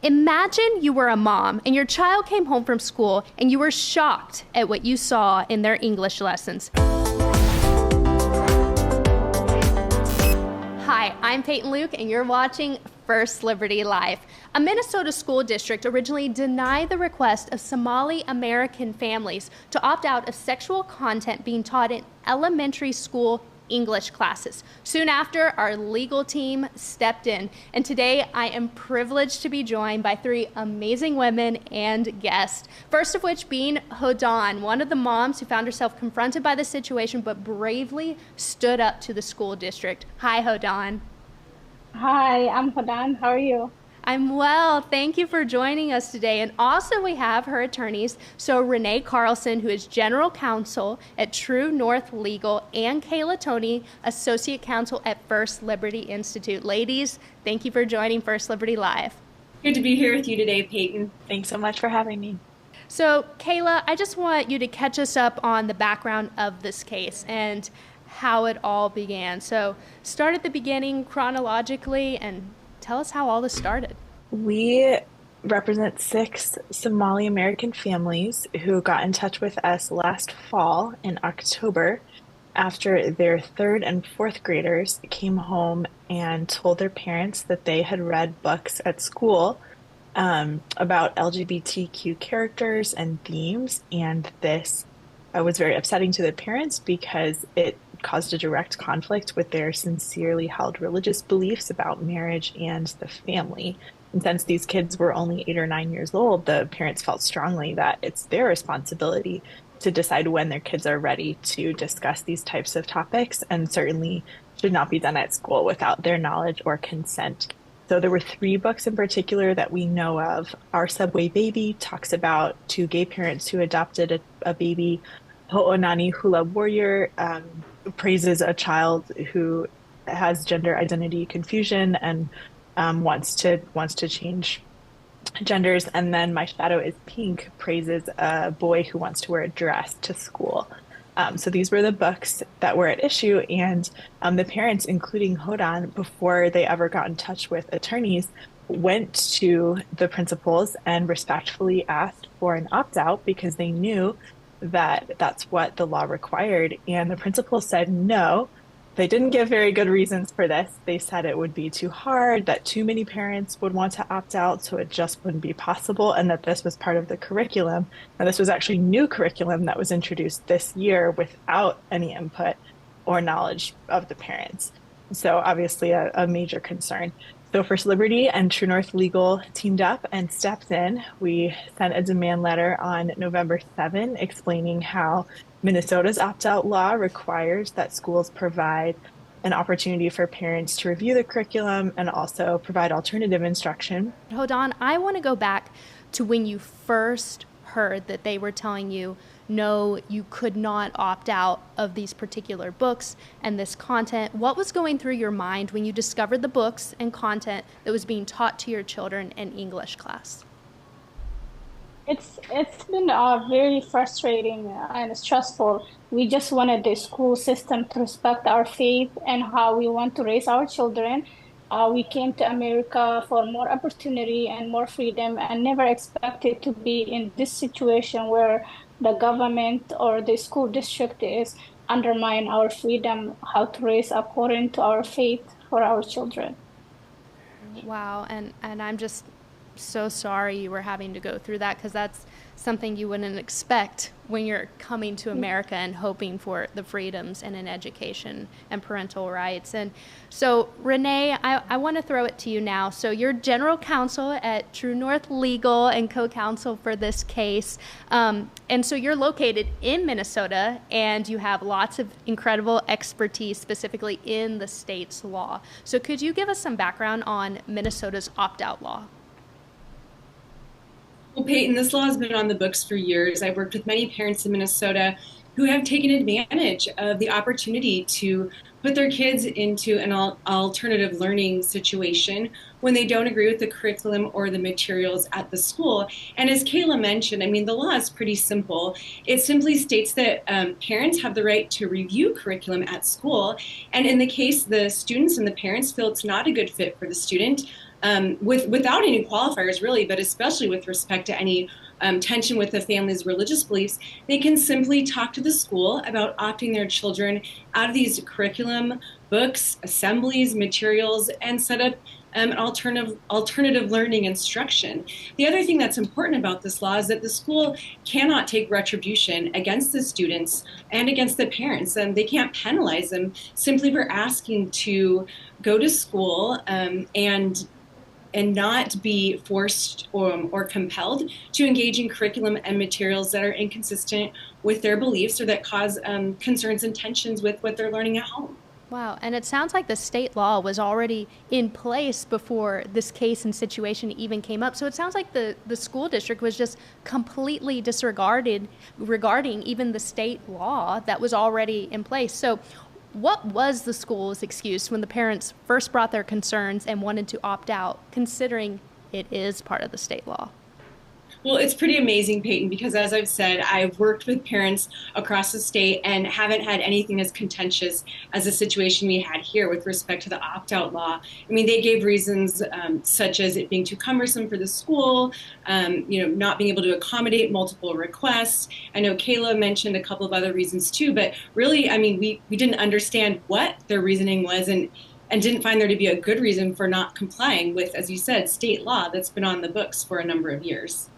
Imagine you were a mom and your child came home from school and you were shocked at what you saw in their English lessons. Hi, I'm Peyton Luke and you're watching First Liberty Live. A Minnesota school district originally denied the request of Somali American families to opt out of sexual content being taught in elementary school English classes. Soon after, our legal team stepped in, and today I am privileged to be joined by three amazing women and guests. First of which being Hodan, one of the moms who found herself confronted by the situation but bravely stood up to the school district. Hi, Hodan. Hi, I'm Hodan. How are you? I'm well. Thank you for joining us today. And also we have her attorneys, so Renee Carlson, who is General Counsel at True North Legal, and Kayla Tony, Associate Counsel at First Liberty Institute. Ladies, thank you for joining First Liberty Live. Good to be here with you today, Peyton. Thanks so much for having me. So Kayla, I just want you to catch us up on the background of this case and how it all began. So start at the beginning chronologically and tell us how all this started. We represent 6 Somali American families who got in touch with us last fall in October after their 3rd and 4th graders came home and told their parents that they had read books at school about LGBTQ characters and themes. And this was very upsetting to the parents because it caused a direct conflict with their sincerely held religious beliefs about marriage and the family. And since these kids were only 8 or 9 years old, the parents felt strongly that it's their responsibility to decide when their kids are ready to discuss these types of topics, and certainly should not be done at school without their knowledge or consent. So there were 3 books in particular that we know of. Our Subway Baby talks about 2 gay parents who adopted a baby. Ho'onani Hula Warrior praises a child who has gender identity confusion and wants to change genders. And then My Shadow is Pink praises a boy who wants to wear a dress to school. So these were the books that were at issue, and the parents, including Hodan, before they ever got in touch with attorneys, went to the principals and respectfully asked for an opt-out because they knew that that's what the law required. And the principal said no. They didn't give very good reasons for this. They said it would be too hard, that too many parents would want to opt out, so it just wouldn't be possible, and that this was part of the curriculum. Now, this was actually new curriculum that was introduced this year without any input or knowledge of the parents. So obviously a major concern. So First Liberty and True North Legal teamed up and stepped in. We sent a demand letter on November 7 explaining how Minnesota's opt-out law requires that schools provide an opportunity for parents to review the curriculum and also provide alternative instruction. Hold on, I want to go back to when you first heard that they were telling you, no, you could not opt out of these particular books and this content. What was going through your mind when you discovered the books and content that was being taught to your children in English class? It's been very frustrating and stressful. We just wanted the school system to respect our faith and how we want to raise our children. We came to America for more opportunity and more freedom, and never expected to be in this situation where the government or the school district is undermine our freedom, how to raise according to our faith for our children. Wow, and I'm just so sorry you were having to go through that, because that's something you wouldn't expect when you're coming to America and hoping for the freedoms and an education and parental rights. And so Renee, I want to throw it to you now. So you're general counsel at True North Legal and co-counsel for this case. And so you're located in Minnesota and you have lots of incredible expertise specifically in the state's law. So could you give us some background on Minnesota's opt-out law? Well, Peyton, this law has been on the books for years. I've worked with many parents in Minnesota who have taken advantage of the opportunity to put their kids into an alternative learning situation when they don't agree with the curriculum or the materials at the school. And as Kayla mentioned, I mean, the law is pretty simple. It simply states that parents have the right to review curriculum at school. And in the case the students and the parents feel it's not a good fit for the student, without any qualifiers really, but especially with respect to any tension with the family's religious beliefs, they can simply talk to the school about opting their children out of these curriculum, books, assemblies, materials, and set up alternative learning instruction. The other thing that's important about this law is that the school cannot take retribution against the students and against the parents, and they can't penalize them simply for asking to go to school and not be forced or compelled to engage in curriculum and materials that are inconsistent with their beliefs or that cause concerns and tensions with what they're learning at home. Wow, and it sounds like the state law was already in place before this case and situation even came up. So it sounds like the school district was just completely disregarded regarding even the state law that was already in place. So what was the school's excuse when the parents first brought their concerns and wanted to opt out, considering it is part of the state law? Well, it's pretty amazing, Peyton, because as I've said, I've worked with parents across the state and haven't had anything as contentious as the situation we had here with respect to the opt-out law. I mean, they gave reasons such as it being too cumbersome for the school, not being able to accommodate multiple requests. I know Kayla mentioned a couple of other reasons too, but really, I mean, we didn't understand what their reasoning was and didn't find there to be a good reason for not complying with, as you said, state law that's been on the books for a number of years.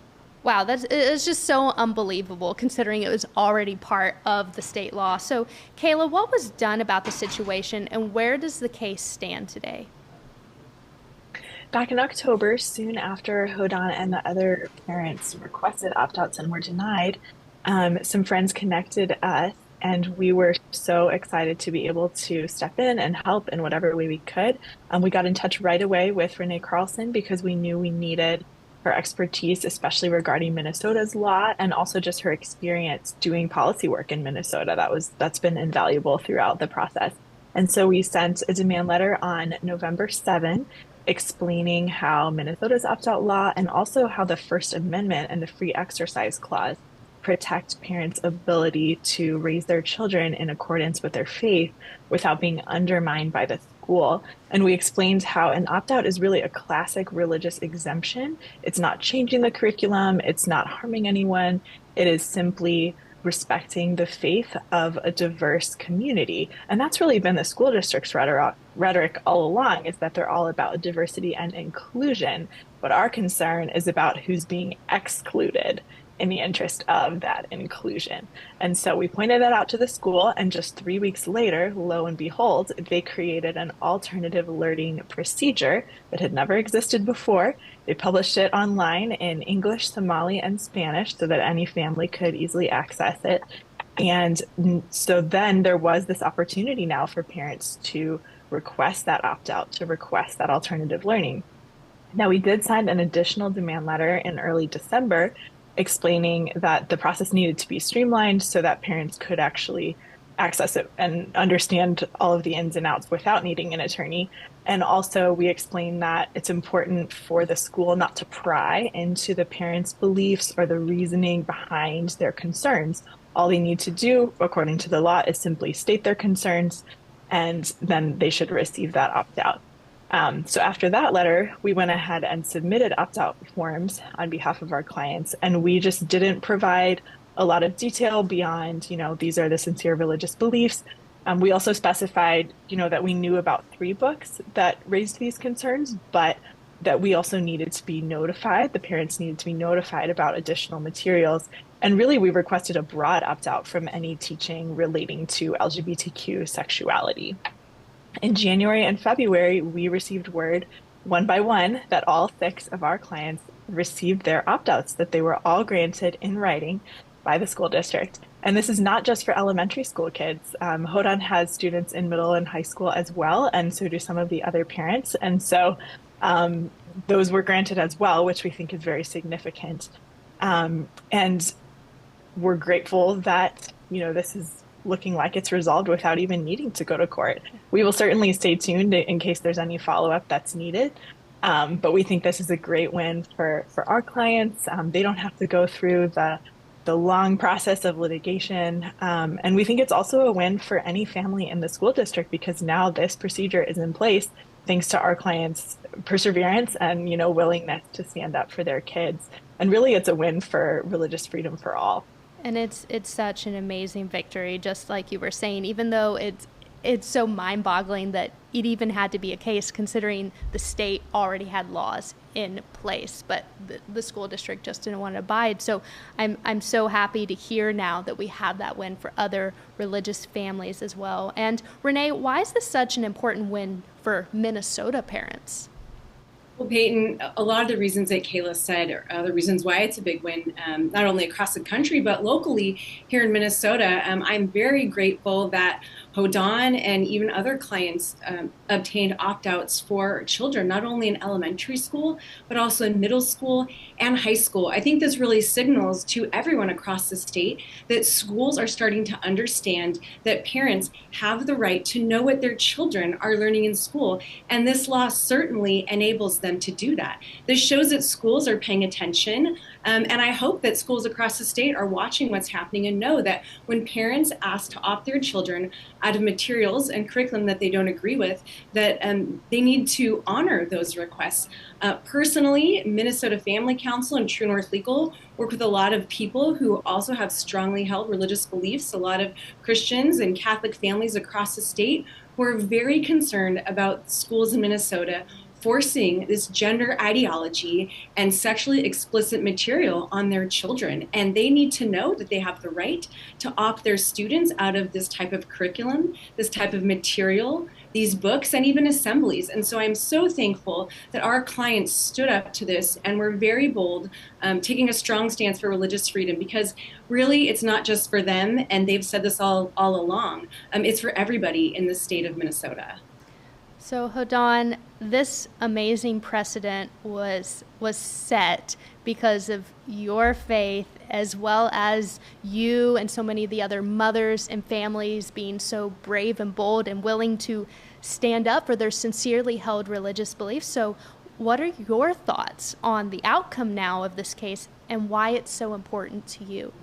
Wow, it's just so unbelievable considering it was already part of the state law. So, Kayla, what was done about the situation and where does the case stand today? Back in October, soon after Hodan and the other parents requested opt-outs and were denied, some friends connected us, and we were so excited to be able to step in and help in whatever way we could. We got in touch right away with Renee Carlson because we knew we needed her expertise, especially regarding Minnesota's law, and also just her experience doing policy work in Minnesota. That's been invaluable throughout the process. And so we sent a demand letter on November 7th explaining how Minnesota's opt-out law and also how the First Amendment and the Free Exercise Clause protect parents' ability to raise their children in accordance with their faith without being undermined by the school. And we explained how an opt-out is really a classic religious exemption. It's not changing the curriculum, it's not harming anyone, it is simply respecting the faith of a diverse community. And that's really been the school district's rhetoric all along, is that they're all about diversity and inclusion. But our concern is about who's being excluded in the interest of that inclusion. And so we pointed that out to the school, and just 3 weeks later, lo and behold, they created an alternative learning procedure that had never existed before. They published it online in English, Somali, and Spanish so that any family could easily access it. And so then there was this opportunity now for parents to request that opt-out, to request that alternative learning. Now, we did sign an additional demand letter in early December explaining that the process needed to be streamlined so that parents could actually access it and understand all of the ins and outs without needing an attorney. And also we explained that it's important for the school not to pry into the parents' beliefs or the reasoning behind their concerns. All they need to do, according to the law, is simply state their concerns, and then they should receive that opt-out. So after that letter, we went ahead and submitted opt-out forms on behalf of our clients, and we just didn't provide a lot of detail beyond, these are the sincere religious beliefs. We also specified, that we knew about 3 books that raised these concerns, but that we also needed to be notified. The parents needed to be notified about additional materials. And really, we requested a broad opt-out from any teaching relating to LGBTQ sexuality. In January and February, we received word one by one that all 6 of our clients received their opt-outs, that they were all granted in writing by the school district. And this is not just for elementary school kids. Hodan has students in middle and high school as well, and so do some of the other parents. And so those were granted as well, which we think is very significant. And we're grateful that, this is looking like it's resolved without even needing to go to court. We will certainly stay tuned in case there's any follow-up that's needed. But we think this is a great win for our clients. They don't have to go through the long process of litigation. And we think it's also a win for any family in the school district, because now this procedure is in place. thanks to our clients' perseverance and, willingness to stand up for their kids. And really, it's a win for religious freedom for all. And it's such an amazing victory, just like you were saying, even though it's so mind-boggling that it even had to be a case, considering the state already had laws in place, but the school district just didn't want to abide. So I'm so happy to hear now that we have that win for other religious families as well. And Renee, why is this such an important win for Minnesota parents? Well, Peyton, a lot of the reasons that Kayla said are the reasons why it's a big win, not only across the country, but locally here in Minnesota. I'm very grateful that Hodan and even other clients obtained opt-outs for children, not only in elementary school, but also in middle school and high school. I think this really signals to everyone across the state that schools are starting to understand that parents have the right to know what their children are learning in school. And this law certainly enables them to do that. This shows that schools are paying attention. And I hope that schools across the state are watching what's happening and know that when parents ask to opt their children out of materials and curriculum that they don't agree with, that they need to honor those requests. Personally, Minnesota Family Council and True North Legal work with a lot of people who also have strongly held religious beliefs, a lot of Christians and Catholic families across the state who are very concerned about schools in Minnesota forcing this gender ideology and sexually explicit material on their children. And they need to know that they have the right to opt their students out of this type of curriculum, this type of material, these books, and even assemblies. And so I'm so thankful that our clients stood up to this and were very bold, taking a strong stance for religious freedom, because really it's not just for them, and they've said this all along, it's for everybody in the state of Minnesota. So Hodan, this amazing precedent was set because of your faith, as well as you and so many of the other mothers and families being so brave and bold and willing to stand up for their sincerely held religious beliefs. So what are your thoughts on the outcome now of this case and why it's so important to you?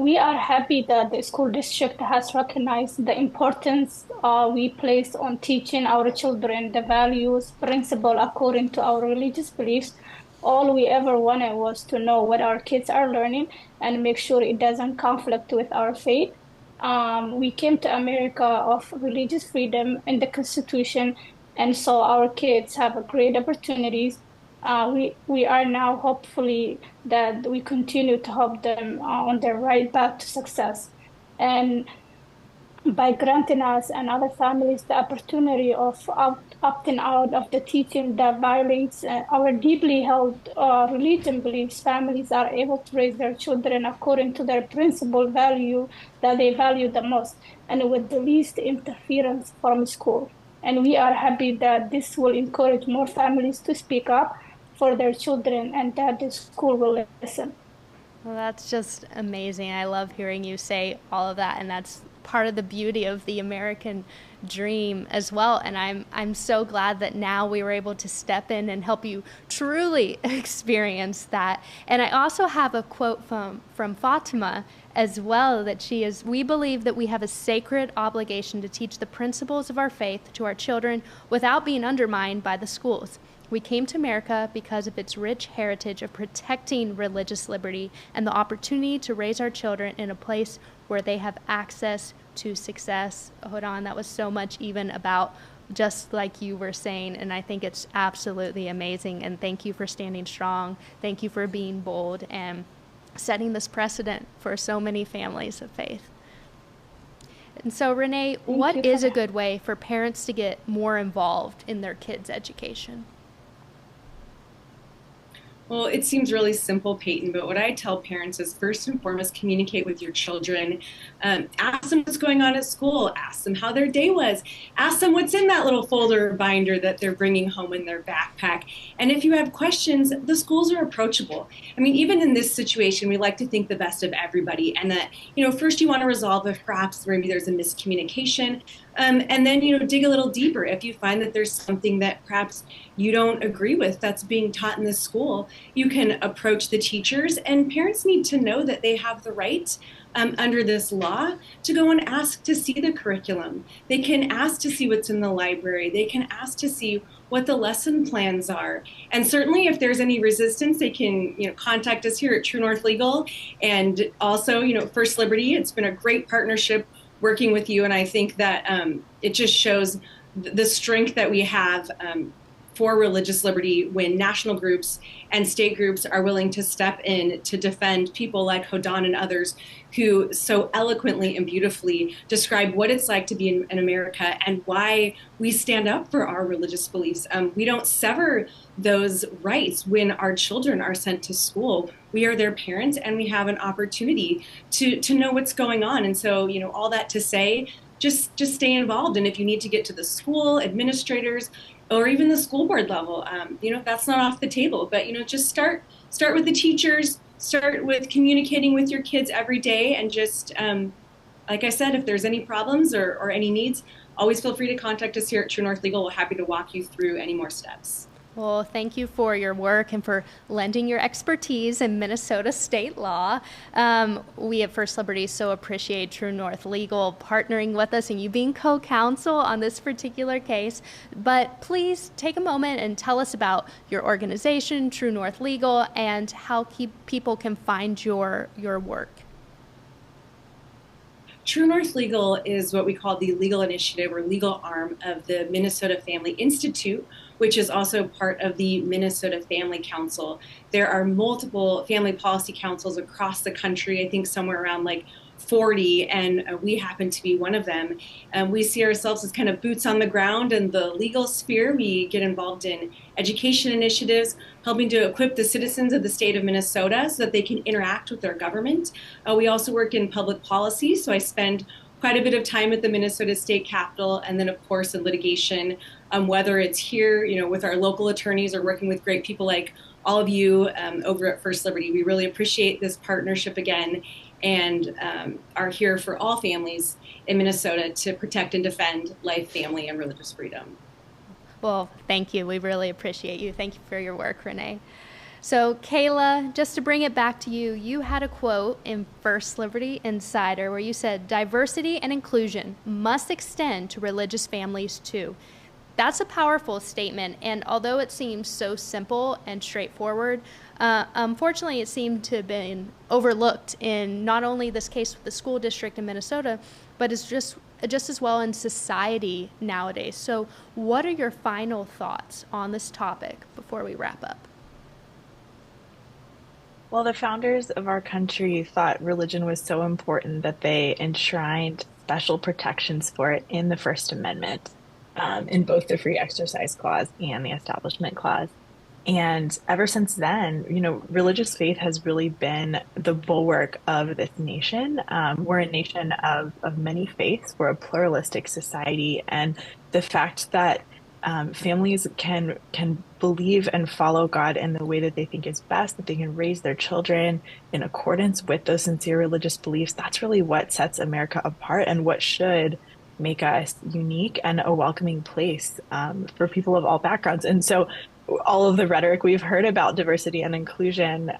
We are happy that the school district has recognized the importance we place on teaching our children the values, principle according to our religious beliefs. All we ever wanted was to know what our kids are learning and make sure it doesn't conflict with our faith. We came to America of religious freedom in the Constitution, and so our kids have a great opportunities. We are now hopefully that we continue to help them on their right path to success. And by granting us and other families the opportunity of opting out of the teaching that violates our deeply held religion beliefs, families are able to raise their children according to their principal value that they value the most and with the least interference from school. And we are happy that this will encourage more families to speak up for their children and that the school will listen. Well, that's just amazing. I love hearing you say all of that, and that's part of the beauty of the American dream as well. And I'm so glad that now we were able to step in and help you truly experience that. And I also have a quote from Fatima as well, that she is, "We believe that we have a sacred obligation to teach the principles of our faith to our children without being undermined by the schools. We came to America because of its rich heritage of protecting religious liberty and the opportunity to raise our children in a place where they have access to success." Hodan, that was so much even about just like you were saying, and I think it's absolutely amazing. And thank you for standing strong. Thank you for being bold and setting this precedent for so many families of faith. And so, Renee, what is a good way for parents to get more involved in their kids' education? Well, it seems really simple, Peyton, but what I tell parents is first and foremost, communicate with your children. Ask them what's going on at school. Ask them how their day was. Ask them what's in that little folder or binder that they're bringing home in their backpack. And if you have questions, the schools are approachable. I mean, even in this situation, we like to think the best of everybody, and that, first you want to resolve if perhaps maybe there's a miscommunication. And then, dig a little deeper if you find that there's something that perhaps you don't agree with that's being taught in this school, you can approach the teachers. And parents need to know that they have the right under this law to go and ask to see the curriculum. They can ask to see what's in the library. They can ask to see what the lesson plans are. And certainly if there's any resistance, they can, contact us here at True North Legal. And also, First Liberty, it's been a great partnership working with you. And I think that it just shows the strength that we have for religious liberty when national groups and state groups are willing to step in to defend people like Hodan and others who so eloquently and beautifully describe what it's like to be in America and why we stand up for our religious beliefs. We don't sever those rights when our children are sent to school. We are their parents and we have an opportunity to know what's going on. And so, all that to say, just stay involved. And if you need to get to the school administrators or even the school board level, that's not off the table. But just start with the teachers, start with communicating with your kids every day, and just like I said, if there's any problems or any needs, always feel free to contact us here at True North Legal. We're happy to walk you through any more steps. Well, thank you for your work and for lending your expertise in Minnesota state law. We at First Liberty so appreciate True North Legal partnering with us and you being co-counsel on this particular case. But please take a moment and tell us about your organization, True North Legal, and how people can find your work. True North Legal is what we call the legal initiative or legal arm of the Minnesota Family Institute, which is also part of the Minnesota Family Council. There are multiple family policy councils across the country, I think somewhere around like 40, and we happen to be one of them. We see ourselves as kind of boots on the ground in the legal sphere. We get involved in education initiatives, helping to equip the citizens of the state of Minnesota so that they can interact with their government. We also work in public policy, so I spend quite a bit of time at the Minnesota State Capitol, and then of course in litigation, whether it's here, with our local attorneys or working with great people like all of you over at First Liberty. We really appreciate this partnership again, and are here for all families in Minnesota to protect and defend life, family, and religious freedom. Well, thank you. We really appreciate you. Thank you for your work, Renee. So, Kayla, just to bring it back to you, you had a quote in First Liberty Insider where you said, "Diversity and inclusion must extend to religious families too." That's a powerful statement, and although it seems so simple and straightforward, unfortunately it seemed to have been overlooked in not only this case with the school district in Minnesota, but it's just as well in society nowadays. So what are your final thoughts on this topic before we wrap up? Well, the founders of our country thought religion was so important that they enshrined special protections for it in the First Amendment, in both the Free Exercise Clause and the Establishment Clause. And ever since then, religious faith has really been the bulwark of this nation. We're a nation of many faiths. We're a pluralistic society. And the fact that families can believe and follow God in the way that they think is best, that they can raise their children in accordance with those sincere religious beliefs, that's really what sets America apart and what should make us unique and a welcoming place for people of all backgrounds. And so all of the rhetoric we've heard about diversity and inclusion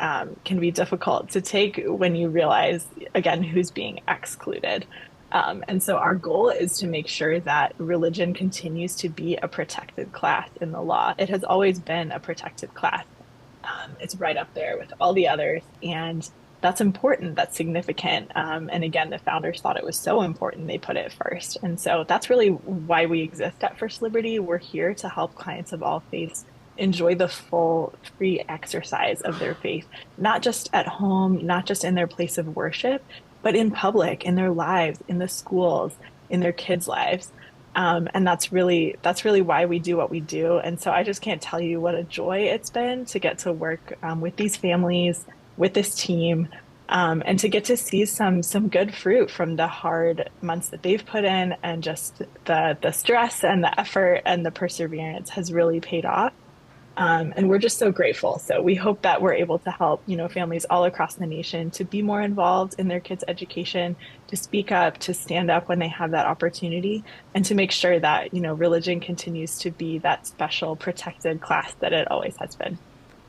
can be difficult to take when you realize, again, who's being excluded. And so our goal is to make sure that religion continues to be a protected class in the law. It has always been a protected class. It's right up there with all the others. And that's important, that's significant. And again, the founders thought it was so important, they put it first. And so that's really why we exist at First Liberty. We're here to help clients of all faiths enjoy the full free exercise of their faith, not just at home, not just in their place of worship, but in public, in their lives, in the schools, in their kids' lives. And that's really why we do what we do. And so I just can't tell you what a joy it's been to get to work with these families, with this team, and to get to see some good fruit from the hard months that they've put in, and just the stress and the effort and the perseverance has really paid off. And we're just so grateful. So we hope that we're able to help, families all across the nation to be more involved in their kids' education, to speak up, to stand up when they have that opportunity, and to make sure that, religion continues to be that special protected class that it always has been.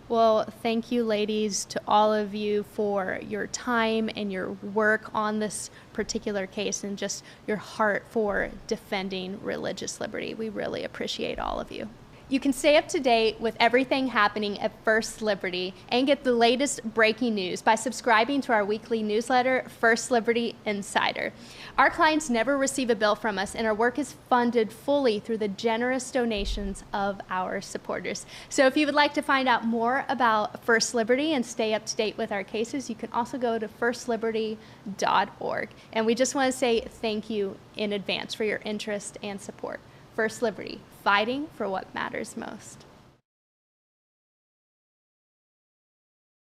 Well, thank you, ladies, to all of you for your time and your work on this particular case and just your heart for defending religious liberty. We really appreciate all of you. You can stay up to date with everything happening at First Liberty and get the latest breaking news by subscribing to our weekly newsletter, First Liberty Insider. Our clients never receive a bill from us, and our work is funded fully through the generous donations of our supporters. So if you would like to find out more about First Liberty and stay up to date with our cases, you can also go to firstliberty.org. And we just want to say thank you in advance for your interest and support. First Liberty, fighting for what matters most.